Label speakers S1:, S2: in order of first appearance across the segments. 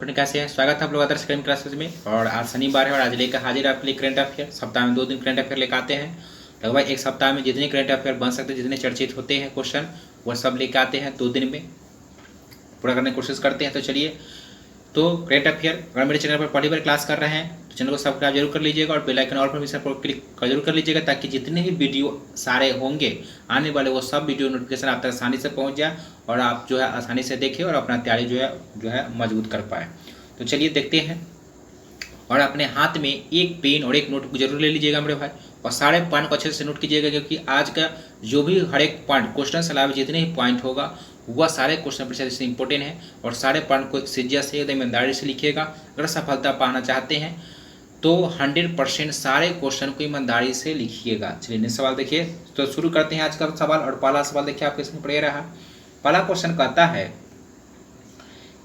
S1: कैसे हैं? स्वागत है आप लोग आदर्श करंट क्लासेज में। और आज शनिवार है और आज लेकर हाजिर आपके लिए करंट अफेयर। सप्ताह में 2 दिन करंट अफेयर लेकर आते हैं। लगभग एक सप्ताह में जितने करंट अफेयर बन सकते हैं, जितने चर्चित होते हैं क्वेश्चन, वह सब लेकर आते हैं 2 दिन में पूरा करने की कोशिश करते हैं। तो चलिए, तो करंट अफेयर अगर मेरे चैनल पर पहली बार क्लास कर रहे हैं तो चैनल को सब्सक्राइब जरूर कर लीजिएगा और बेल आइकन ऑल पर भी क्लिक जरूर कर लीजिएगा, ताकि जितने भी वीडियो सारे होंगे आने वाले वो सब वीडियो नोटिफिकेशन आप तक आसानी से पहुंच जाए और आप जो है आसानी से देखें और अपना तैयारी जो है मजबूत कर पाए। तो चलिए देखते हैं। और अपने हाथ में एक पेन और एक नोटबुक जरूर ले लीजिएगा मेरे भाई, और सारे पॉइंट को अच्छे से नोट कीजिएगा, क्योंकि आज का जो भी हर एक पॉइंट क्वेश्चन से अलावा जितने ही पॉइंट होगा वह सारे क्वेश्चन परीक्षा से इंपॉर्टेंट है। और सारे पॉइंट को सीरियस से एकदम ईमानदारी से लिखिएगा। अगर सफलता पाना चाहते हैं तो 100% सारे क्वेश्चन को ईमानदारी से लिखिएगा। चलिए नेक्स्ट सवाल देखिए। तो शुरू करते हैं आज का सवाल। और पहला सवाल देखिए आपके इसमें पढ़े रहा। पहला क्वेश्चन कहता है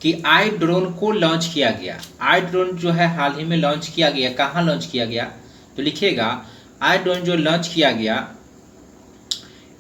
S1: कि आई ड्रोन को लॉन्च किया गया। आई ड्रोन जो है हाल ही में लॉन्च किया गया, कहाँ लॉन्च किया गया? तो लिखिएगा आई ड्रोन जो लॉन्च किया गया,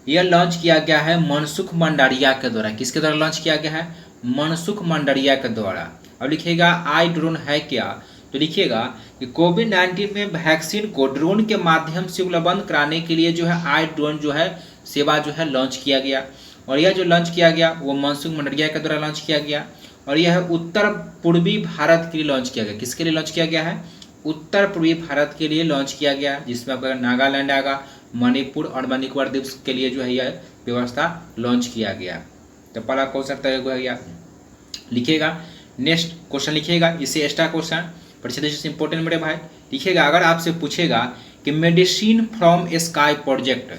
S1: यह लॉन्च किया गया है मनसुख मंडारिया के द्वारा। किसके द्वारा लॉन्च किया गया है? मनसुख मंडारिया के द्वारा। अब लिखिएगा आई ड्रोन है क्या? तो लिखिएगा कि कोविड-19 में वैक्सीन को ड्रोन के माध्यम से उपलब्ध कराने के लिए जो है आई ड्रोन जो है सेवा जो है लॉन्च किया गया। और यह जो लॉन्च किया गया वो मनसुख मंडारिया के द्वारा लॉन्च किया गया। और यह उत्तर पूर्वी भारत के लिए लॉन्च किया गया। किसके लिए लॉन्च किया गया है? उत्तर पूर्वी भारत के लिए लॉन्च किया गया, जिसमें आपका नागालैंड आएगा, मणिपुर और मणिपुर द्वीप के लिए जो है यह व्यवस्था लॉन्च किया गया। तो पहला क्वेश्चन तय हो गया। लिखिएगा नेक्स्ट क्वेश्चन, लिखिएगा इसे एक्स्ट्रा क्वेश्चन परीक्षा दृष्टि से इंपॉर्टेंट मेरे भाई। लिखिएगा अगर आपसे पूछेगा कि medicine from sky project,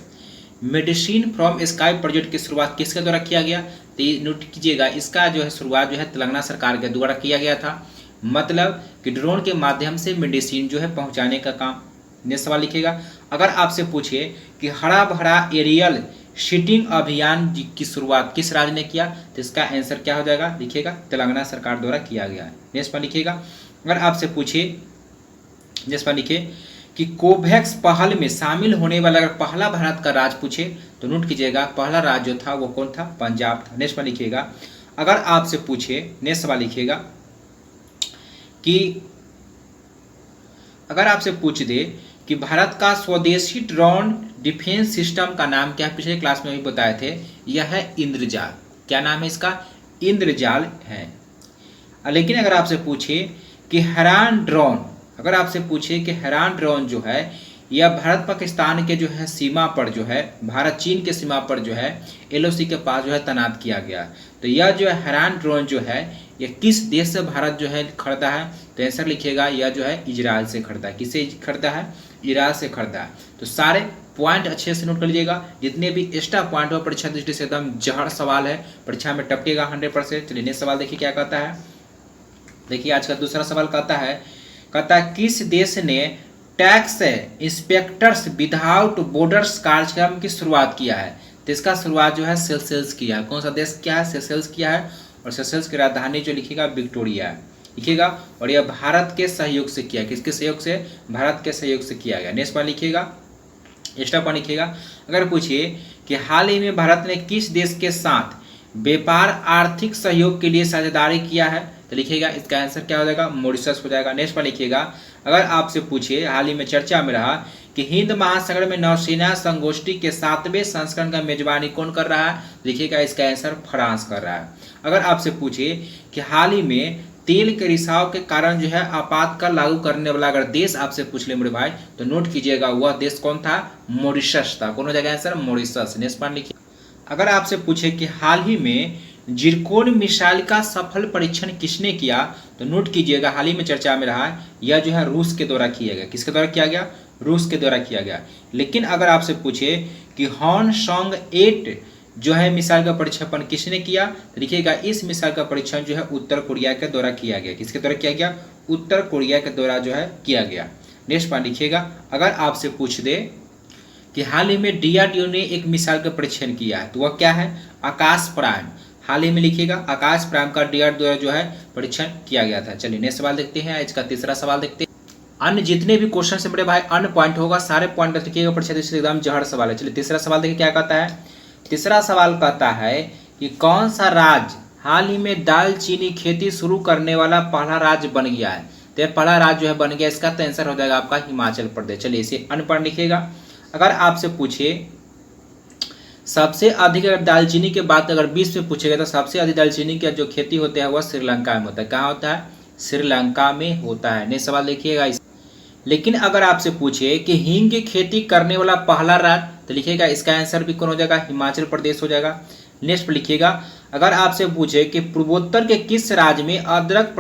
S1: medicine from sky project की शुरुआत किसके द्वारा किया गया? तो ये नोट कीजिएगा, इसका जो है शुरुआत जो है तेलंगाना सरकार के द्वारा किया गया था। मतलब कि ड्रोन के माध्यम से मेडिसिन जो है पहुंचाने का काम। नेक्स्ट सवाल लिखिएगा अगर आपसे पूछे कि हरा भरा एरियल सीटिंग अभियान की शुरुआत किस राज्य ने किया, तो इसका आंसर क्या हो जाएगा? लिखिएगा तेलंगाना सरकार द्वारा किया गया है। नेक्स्ट पर लिखिएगा अगर आपसे पूछे, नेक्स्ट पर लिखिए कि कोवैक्स पहल में शामिल होने वाला अगर पहला भारत का राज्य पूछे तो नोट कीजिएगा पहला राज्य जो था वो कौन था? पंजाब था। नेक्स्ट पर लिखिएगा अगर आपसे पूछे, नेक्स्ट सवाल लिखिएगा कि अगर आपसे पूछ दे कि भारत का स्वदेशी ड्रोन डिफेंस सिस्टम का नाम क्या है? पिछले क्लास में भी बताए थे, यह है इंद्रजाल। क्या नाम है इसका? इंद्रजाल है। लेकिन अगर आपसे पूछे कि हेरान ड्रोन, अगर आपसे पूछे कि हेरान ड्रोन जो है यह भारत पाकिस्तान के जो है सीमा पर जो है, भारत चीन के सीमा पर जो है LOC के पास जो है तैनात किया गया। तो यह जो है हेरान ड्रोन जो है यह किस देश से भारत जो है खरीदा है? तो आंसर लिखिएगा यह जो है इजराइल से खरीदा है। किससे खरीदा है? इजराइल से खरीदा है। तो सारे पॉइंट अच्छे से नोट कर लीजिएगा। जितने भी एक्स्ट्रा पॉइंट हो परीक्षा दृष्टि से एकदम जहर सवाल है, परीक्षा में टपकेगा 100%। चलिए नेक्स्ट सवाल देखिए क्या कहता है। देखिए आज का दूसरा सवाल कहता है किस देश ने टैक्स इंस्पेक्टर्स विदाउट बॉर्डर्स कार्यक्रम की शुरुआत किया है? तो इसका शुरुआत जो है सेशेल्स किया है। कौन सा देश किया है? सेशेल्स किया है। और सेशेल्स की राजधानी जो लिखिएगा विक्टोरिया है। लिखिएगा और यह भारत के सहयोग से किया। किसके सहयोग से? भारत के सहयोग से किया गया। नेक्स्ट पॉइंट लिखिएगा, एक्स्ट्रा पॉइंट लिखिएगा अगर पूछिए कि हाल ही में भारत ने किस देश के साथ व्यापार आर्थिक सहयोग के लिए साझेदारी किया है? तो लिखिएगा इसका आंसर क्या हो जाएगा? मॉरिशस हो जाएगा। नेक्स्ट पर लिखिएगा अगर आपसे पूछिए हाल ही में चर्चा में रहा कि हिंद महासागर में नौसेना संगोष्ठी के 7वें संस्करण का मेजबानी कौन कर रहा है? लिखिएगा इसका आंसर फ्रांस कर रहा है। अगर आपसे पूछे कि हाल ही में तेल के रिसाव के कारण जो है आपातकाल लागू करने वाला अगर देश आपसे पूछ ले मेरे भाई, तो नोट कीजिएगा वह देश कौन था? मॉरिशस था। कौन हो जाएगा आंसर? मॉरिशस। नेक्स्ट पॉइंट लिखिए अगर आपसे पूछे कि हाल ही में जिरकोन मिसाइल का सफल परीक्षण किसने किया, तो नोट कीजिएगा हाल ही में चर्चा में रहा यह जो है रूस के द्वारा किया गया। किसके द्वारा किया गया? रूस के द्वारा किया गया। लेकिन अगर आपसे पूछे कि हॉनसॉन्ग 8 जो है मिसाइल का परीक्षण किसने किया, तो लिखिएगा इस मिसाइल का परीक्षण जो है उत्तर कोरिया के द्वारा किया गया। किसके द्वारा किया गया? उत्तर कोरिया के द्वारा जो है किया गया। नेक्स्ट पॉइंट लिखिएगा अगर आपसे पूछ दे कि हाल ही में DRDO ने एक मिसाइल का परीक्षण किया है, तो वह क्या है? आकाश प्राइम। हाल ही में लिखिएगा आकाश प्राइम का DRDO द्वारा जो है परीक्षण किया गया था। चलिए नेक्स्ट सवाल देखते हैं। इसका तीसरा सवाल देखते हैं। अन्य जितने भी क्वेश्चन से बड़े भाई अन्य पॉइंट होगा, सारे पॉइंट लिखिएगा परीक्षा दृष्टि से एकदम जहर सवाल है। चलिए तीसरा सवाल देखिए क्या कहता है। तीसरा सवाल कहता है कि कौन सा राज्य हाल ही में दालचीनी खेती शुरू करने वाला पहला राज्य बन गया है। तो यह पहला राज्य जो है बन गया, इसका तो आंसर हो जाएगा आपका हिमाचल प्रदेश। चलिए इसे अनपढ़ लिखिएगा। अगर आपसे पूछे सबसे अधिक, अगर दालचीनी के बात अगर 20 में पूछेगा तो सबसे अधिक दालचीनी का जो खेती होता है वह श्रीलंका में होता है। कहाँ होता है? श्रीलंका में होता है। नेक्स्ट सवाल देखिएगा। लेकिन अगर आपसे पूछे कि हींग की खेती करने वाला पहला राज्य, तो लिखिएगा इसका आंसर भी कौन हो जाएगा? हिमाचल प्रदेश हो जाएगा। नेक्स्ट लिखिएगा। अगर आपसे पूछे कि पूर्वोत्तर के किस राज्य में अदरक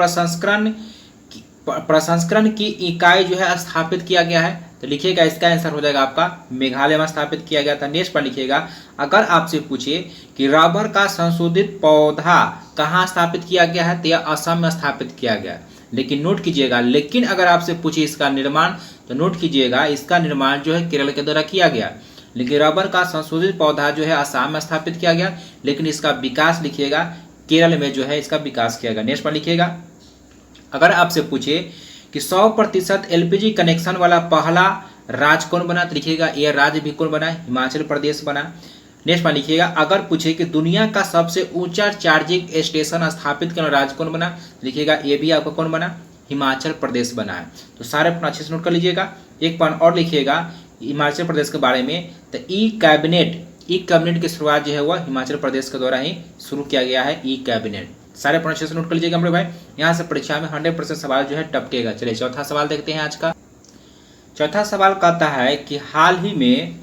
S1: प्रसंस्करण की इकाई जो है स्थापित किया गया है, तो लिखिएगा इसका आंसर हो जाएगा आपका मेघालय में स्थापित किया गया था। नेक्स्ट पर लिखिएगा। अगर आपसे पूछे कि रबर का संशोधित पौधा कहाँ स्थापित किया गया है, तो यह असम में स्थापित किया गया। लेकिन नोट कीजिएगा, लेकिन अगर आपसे पूछे इसका निर्माण, तो नोट कीजिएगा इसका निर्माण जो है केरल के द्वारा किया गया। लेकिन रबर का संशोधित पौधा जो है असम में स्थापित किया गया, लेकिन इसका विकास लिखिएगा केरल में जो है इसका विकास किया गया। नेक्स्ट पर लिखिएगा। अगर आपसे पूछे कि 100% एलपीजी कनेक्शन वाला पहला राज्य कौन बना, तो लिखिएगा यह राज्य भी कौन बना? हिमाचल प्रदेश बना। नेक्स्ट में लिखिएगा। अगर पूछे कि दुनिया का सबसे ऊंचा चार्जिंग स्टेशन स्थापित करने वाला राज्य कौन बना, लिखिएगा ये भी आपका कौन बना? हिमाचल प्रदेश बना है। तो सारे अपना अच्छे से नोट कर लीजिएगा। एक पॉइंट और लिखिएगा हिमाचल प्रदेश के बारे में, तो ई कैबिनेट की शुरुआत जो है वह हिमाचल प्रदेश के द्वारा ही शुरू किया गया है। ई कैबिनेट सारे पॉइंट अच्छे से नोट कर लीजिएगा मेरे भाई। यहाँ से परीक्षा में 100% सवाल जो है टपकेगा। चलिए चौथा सवाल देखते हैं आज का। चौथा सवाल कहता है कि हाल ही में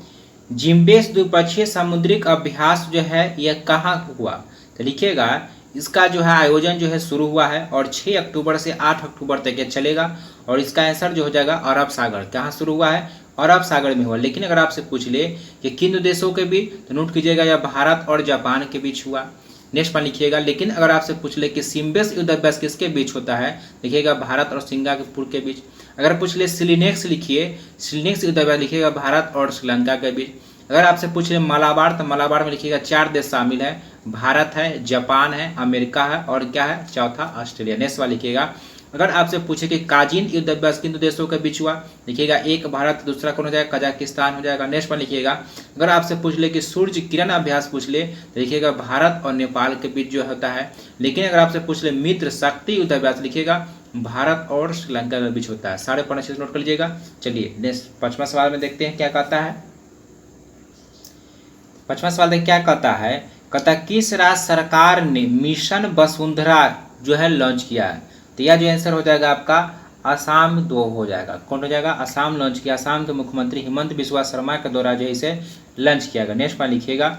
S1: जिम्बेस द्विपक्षीय सामुद्रिक अभ्यास जो है यह कहाँ हुआ, तो लिखिएगा इसका जो है आयोजन जो है शुरू हुआ है और 6 अक्टूबर से 8 अक्टूबर तक ये चलेगा। और इसका आंसर जो हो जाएगा अरब सागर। कहाँ शुरू हुआ है? अरब सागर में हुआ। लेकिन अगर आपसे पूछ ले कि किन दो देशों के बीच, तो नोट कीजिएगा यह भारत और जापान के बीच हुआ। नेक्स्ट पर लिखिएगा। लेकिन अगर आपसे पूछ ले कि सिम्बेस युद्ध अभ्यास किसके बीच होता है, लिखिएगा भारत और सिंगापुर के बीच। अगर पूछ ले सिलिनेक्स लिखिए, सिलिनेक्स युद्ध अभ्यास लिखिएगा भारत और श्रीलंका के बीच। अगर आपसे पूछ ले मलाबार, तो मलाबार में लिखिएगा 4 देश शामिल है, भारत है, जापान है, अमेरिका है और क्या है? चौथा ऑस्ट्रेलिया। नेक्स्ट वाला लिखिएगा। अगर आपसे पूछे कि काजिन युद्ध अभ्यास किन दो देशों के बीच हुआ, लिखिएगा एक भारत, दूसरा कौन हो जाएगा? कजाकिस्तान हो जाएगा। नेक्स्ट पर लिखिएगा। अगर आपसे पूछ ले कि सूर्य किरण अभ्यास पूछ ले, तो लिखिएगा भारत और नेपाल के बीच जो होता है। लेकिन अगर आपसे पूछ ले मित्र शक्ति युद्ध अभ्यास, लिखिएगा भारत और श्रीलंका के बीच होता है। सारे पॉइंट अच्छे से नोट कर लीजिएगा। चलिए नेक्स्ट 5वां सवाल में देखते हैं क्या कहता है। 5वां सवाल देखिए क्या कहता है। कहता किस राज्य सरकार ने मिशन वसुंधरा जो है लॉन्च किया है, तो यह जो आंसर हो जाएगा आपका असम 2 हो जाएगा। कौन हो जाएगा? असम लॉन्च किया। असम के मुख्यमंत्री हिमंत बिस्वा शर्मा के द्वारा जो है इसे लॉन्च किया गया। नेक्स्ट पर लिखिएगा।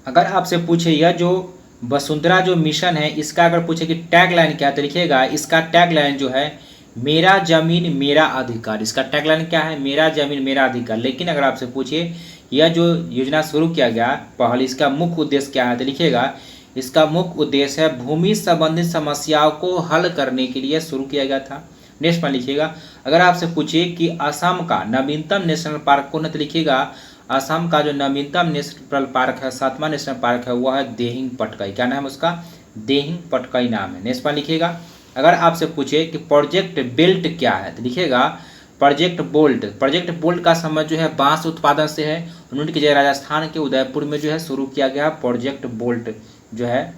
S1: अगर आपसे पूछे यह जो वसुंधरा जो मिशन है इसका अगर पूछे कि टैगलाइन क्या है, तो लिखिएगा इसका टैगलाइन जो है मेरा जमीन मेरा अधिकार। इसका टैगलाइन क्या है? मेरा जमीन मेरा अधिकार। लेकिन अगर आपसे पूछे यह जो योजना शुरू किया गया पहले, इसका मुख्य उद्देश्य क्या है, तो लिखिएगा इसका मुख्य उद्देश्य है भूमि संबंधित समस्याओं को हल करने के लिए शुरू किया गया था। नेक्स्ट पर लिखिएगा। अगर आपसे पूछे कि असम का नवीनतम नेशनल पार्क कौन है, तो लिखिएगा असम का जो नवीनतम नेशनल पार्क है, 7वां नेशनल पार्क है, वह है देहिंग पटकाई। क्या नाम है उसका? देहिंग पटकाई नाम है। नेक्स्ट पर लिखिएगा। अगर आपसे पूछे कि प्रोजेक्ट बेल्ट क्या है, तो लिखिएगा प्रोजेक्ट बोल्ट का संबंध जो है बांस उत्पादन से है। उन्होंने की राजस्थान के उदयपुर में जो है शुरू किया गया प्रोजेक्ट बोल्ट जो है।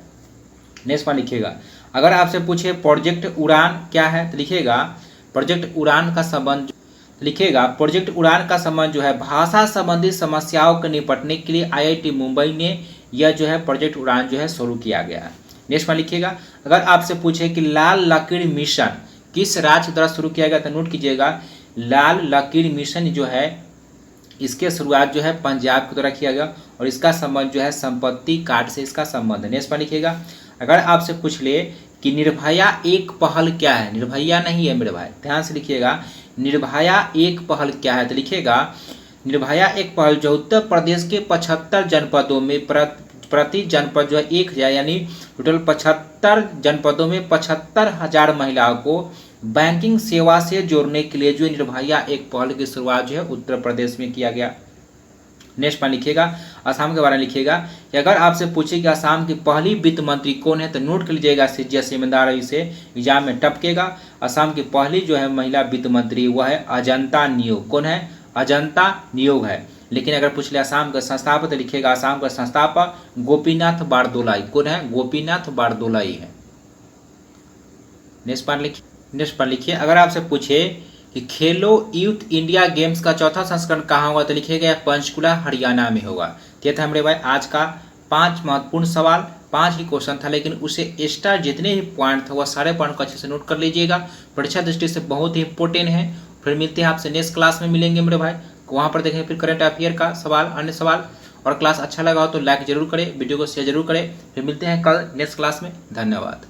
S1: नेक्स्ट पर लिखिएगा। अगर आपसे पूछे प्रोजेक्ट उड़ान क्या है, तो लिखिएगा प्रोजेक्ट उड़ान का संबंध, लिखिएगा प्रोजेक्ट उड़ान का संबंध जो है भाषा संबंधी समस्याओं के निपटने के लिए आईआईटी मुंबई ने यह जो है प्रोजेक्ट उड़ान जो है शुरू किया गया है। नेक्स्ट में लिखिएगा। अगर आपसे पूछे कि लाल लकीर मिशन किस राज्य द्वारा शुरू किया गया, तो नोट कीजिएगा लाल लकीर मिशन जो है इसके शुरुआत जो है पंजाब के द्वारा किया गया और इसका संबंध जो है संपत्ति कार्ड से इसका संबंध है। नेक्स्ट पर लिखिएगा। अगर आपसे पूछ ले कि निर्भया एक पहल क्या है, निर्भया नहीं है मेरे भाई, ध्यान से लिखिएगा निर्भया एक पहल क्या है, तो लिखिएगा निर्भया एक पहल जो उत्तर प्रदेश के 75 जनपदों में प्रति जनपद जो है 1000 यानी टोटल 75 जनपदों में 75,000 महिलाओं को बैंकिंग सेवा से जोड़ने के लिए जो निर्भया एक पहल की शुरुआत जो है उत्तर प्रदेश में किया गया। नेक्स्ट पर लिखिएगा असम के बारे में लिखिएगा कि अगर आपसे पूछे कि असम की पहली वित्त मंत्री कौन है, तो नोट कर लीजिएगा जिम्मेदार इसे एग्जाम में टपकेगा। असम की पहली जो है महिला वित्त मंत्री वह है अजंता नियोग। कौन है? अजंता नियोग है। लेकिन अगर पूछ ले असम का संस्थापक तो लिखिएगा असम का संस्थापक गोपीनाथ बारदोलाई। कौन है? गोपीनाथ बारदोलाई है। नेक्स्ट पर लिखिए अगर आपसे पूछे कि खेलो यूथ इंडिया गेम्स का चौथा संस्करण कहाँ होगा तो लिखिएगा पंचकुला हरियाणा में होगा। तो ये था हमारे भाई आज का 5 महत्वपूर्ण सवाल, 5 ही क्वेश्चन था, लेकिन उसे एक्स्ट्रा जितने भी पॉइंट थे वह सारे पॉइंट को अच्छे से नोट कर लीजिएगा। परीक्षा दृष्टि से बहुत ही इंपॉर्टेंट है। फिर मिलते हैं आपसे नेक्स्ट क्लास में मिलेंगे मेरे भाई, वहाँ पर देखेंगे फिर करंट अफेयर का सवाल, अन्य सवाल। और क्लास अच्छा लगा हो तो लाइक जरूर करें, वीडियो को शेयर जरूर करें। फिर मिलते हैं कल नेक्स्ट क्लास में। धन्यवाद।